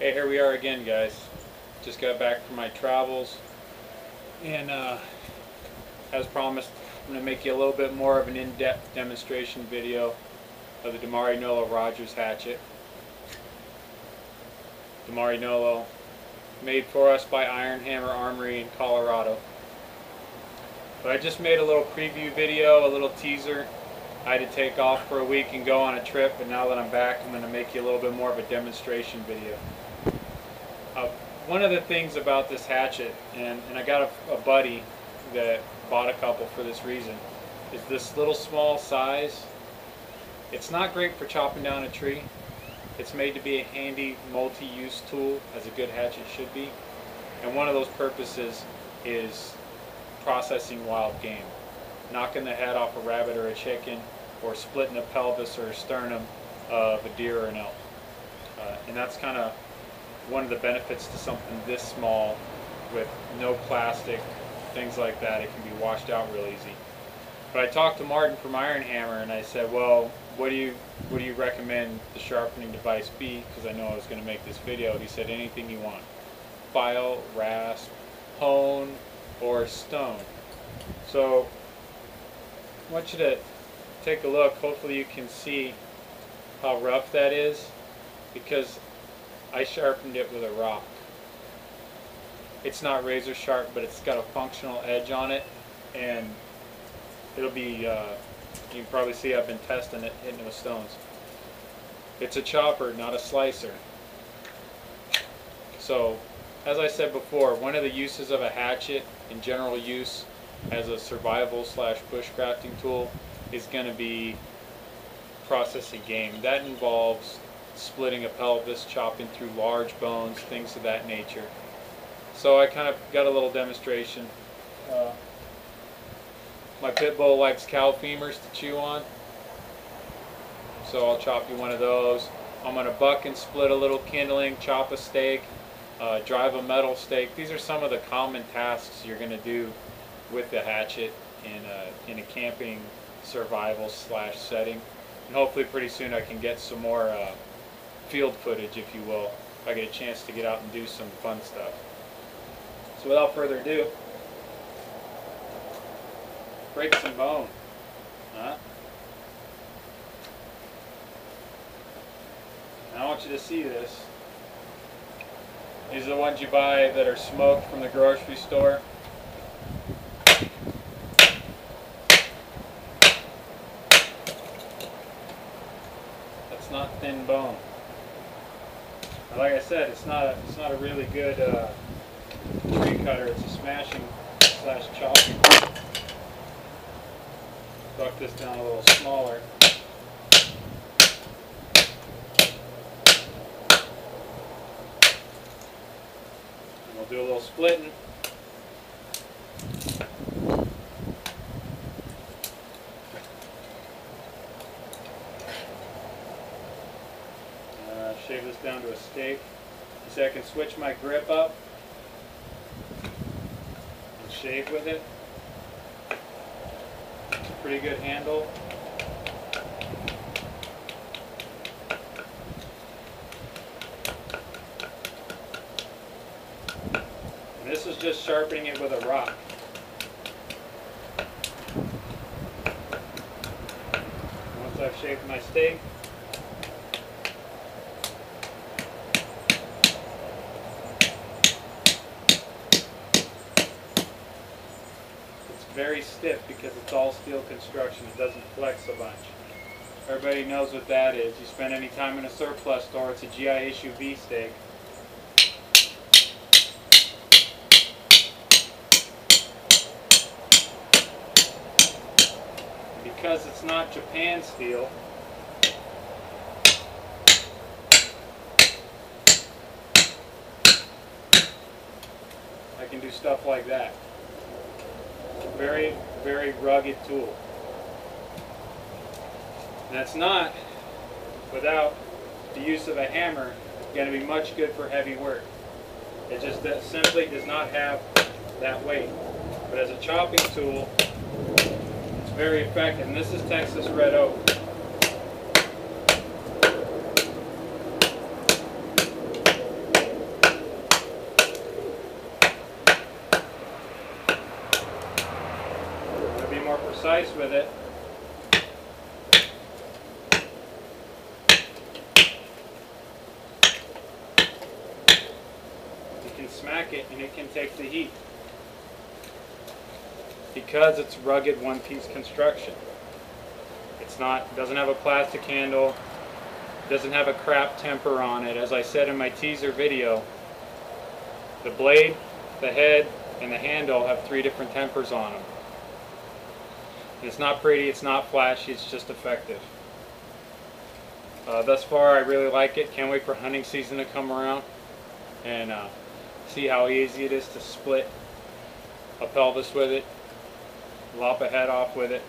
Hey, here we are again, guys. Just got back from my travels, and as promised, I'm going to make you a little bit more of an in-depth demonstration video of the Damari Nolo Rogers hatchet. Damari Nolo, made for us by Iron Hammer Armory in Colorado. But I just made a little preview video, a little teaser. I had to take off for a week and go on a trip, but now that I'm back, I'm going to make you a little bit more of a demonstration video. One of the things about this hatchet, and I got a buddy that bought a couple for this reason, is this little small size. It's not great for chopping down a tree. It's made to be a handy multi-use tool, as a good hatchet should be. And one of those purposes is processing wild game. Knocking the head off a rabbit or a chicken, or splitting a pelvis or a sternum of a deer or an elk. And that's kind of one of the benefits to something this small with no plastic, things like that. It can be washed out real easy. But I talked to Martin from Iron Hammer and I said, well, what do you recommend the sharpening device be? Because I know I was going to make this video. He said anything you want. File, rasp, hone, or stone. So I want you to take a look. Hopefully you can see how rough that is, because I sharpened it with a rock. It's not razor sharp, but it's got a functional edge on it, and it'll be, you can probably see I've been testing it, hitting it with stones. It's a chopper, not a slicer. So, as I said before, one of the uses of a hatchet in general use as a survival / bushcrafting tool is going to be processing game. That involves splitting a pelvis, chopping through large bones, things of that nature. So I kind of got a little demonstration. My pit bull likes cow femurs to chew on, so I'll chop you one of those. I'm going to buck and split a little kindling, chop a steak, drive a metal stake. These are some of the common tasks you're going to do with the hatchet in a camping survival / setting. And hopefully pretty soon I can get some more field footage, if you will, if I get a chance to get out and do some fun stuff. So without further ado, break some bone. I want you to see this. These are the ones you buy that are smoked from the grocery store. That's not thin bone. Like I said, it's not a really good tree cutter. It's a smashing / chopping. Buck this down a little smaller. And we'll do a little splitting. Shave this down to a steak. So I can switch my grip up and shave with it. It's a pretty good handle. And this is just sharpening it with a rock. Once I've shaved my steak, very stiff because it's all steel construction. It doesn't flex a bunch. Everybody knows what that is. You spend any time in a surplus store, it's a GI issue V steak. Because it's not Japan steel, I can do stuff like that. Very, very rugged tool. And that's not, without the use of a hammer, going to be much good for heavy work. It just simply does not have that weight. But as a chopping tool, it's very effective. And this is Texas red oak. precise with it. You can smack it and it can take the heat because it's rugged one-piece construction. It's not, doesn't have a plastic handle, doesn't have a crap temper on it. As I said in my teaser video, the blade, the head, and the handle have 3 different tempers on them. And it's not pretty, it's not flashy, it's just effective. Thus far I really like it. Can't wait for hunting season to come around and see how easy it is to split a pelvis with it, lop a head off with it,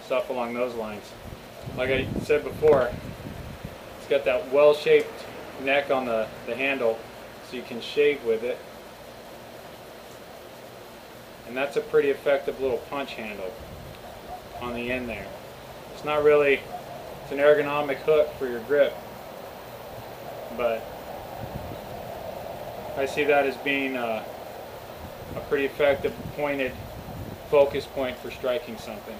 stuff along those lines. Like I said before, it's got that well-shaped neck on the handle so you can shave with it. And that's a pretty effective little punch handle on the end there. It's not really, it's an ergonomic hook for your grip, but I see that as being a pretty effective pointed focus point for striking something.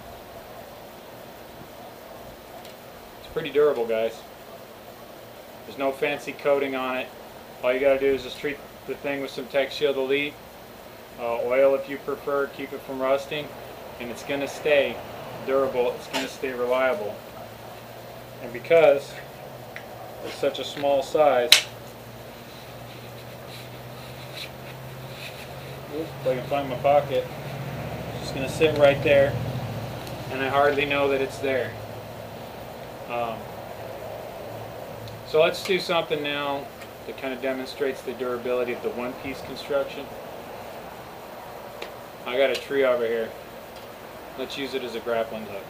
It's pretty durable, guys. There's no fancy coating on it. All you gotta do is just treat the thing with some Tech Shield Elite, oil if you prefer, keep it from rusting, and it's gonna stay durable, it's gonna stay reliable. And because it's such a small size, if I can find my pocket, it's just going to sit right there and I hardly know that it's there. So let's do something now that kind of demonstrates the durability of the one-piece construction. I got a tree over here. Let's use it as a grappling hook.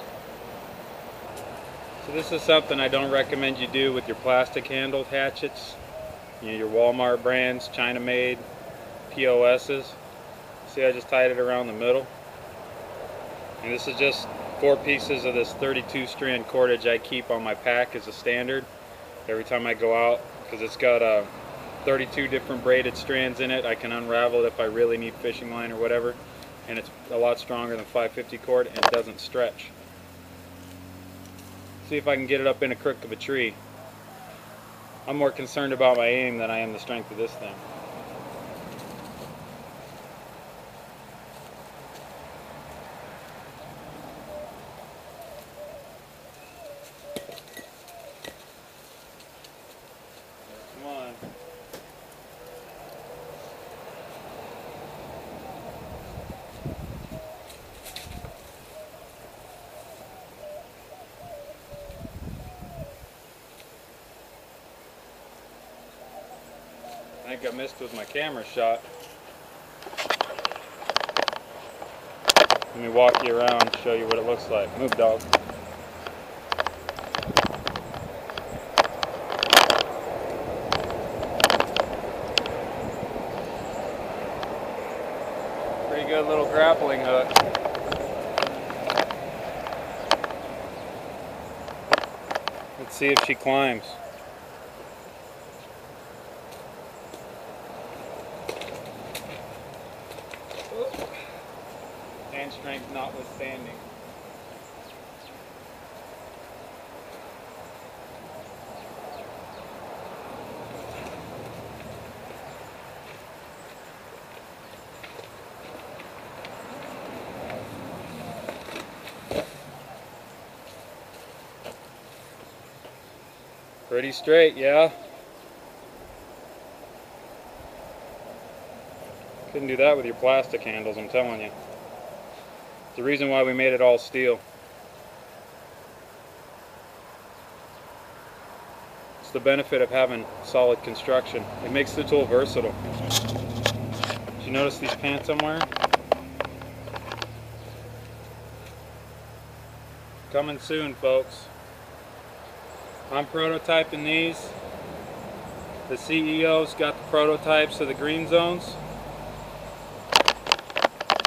So this is something I don't recommend you do with your plastic handled hatchets. You know, your Walmart brands, China made, POS's. See, I just tied it around the middle. And this is just 4 pieces of this 32 strand cordage I keep on my pack as a standard every time I go out, because it's got 32 different braided strands in it. I can unravel it if I really need fishing line or whatever, and it's a lot stronger than 550 cord and it doesn't stretch. See if I can get it up in a crook of a tree. I'm more concerned about my aim than I am the strength of this thing. Come on. I think I missed with my camera shot. Let me walk you around and show you what it looks like. Move, dog. Pretty good little grappling hook. Let's see if she climbs. Hand strength notwithstanding. Pretty straight, yeah. Couldn't do that with your plastic handles, I'm telling you. The reason why we made it all steel. It's the benefit of having solid construction. It makes the tool versatile. Did you notice these pants I'm wearing? Coming soon, folks. I'm prototyping these. The CEO's got the prototypes of the green zones.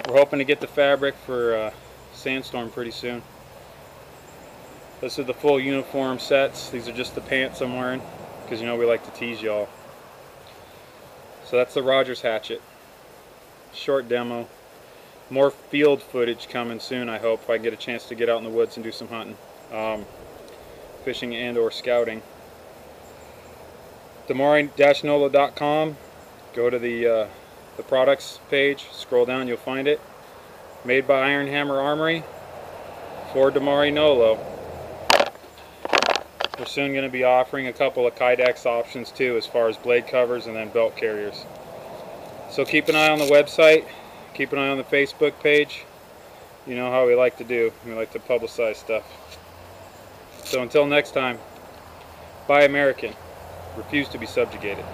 We're hoping to get the fabric for Sandstorm pretty soon. This is the full uniform sets. These are just the pants I'm wearing, because you know we like to tease y'all. So that's the Rogers hatchet. Short demo. More field footage coming soon, I hope, if I get a chance to get out in the woods and do some hunting, fishing and or scouting. Damari-Nolo.com. Go to the products page, scroll down, you'll find it. Made by Iron Hammer Armory for Damari Nolo. We're soon going to be offering a couple of Kydex options too, as far as blade covers and then belt carriers. So keep an eye on the website, keep an eye on the Facebook page. You know how we like to do, we like to publicize stuff. So until next time, buy American, refuse to be subjugated.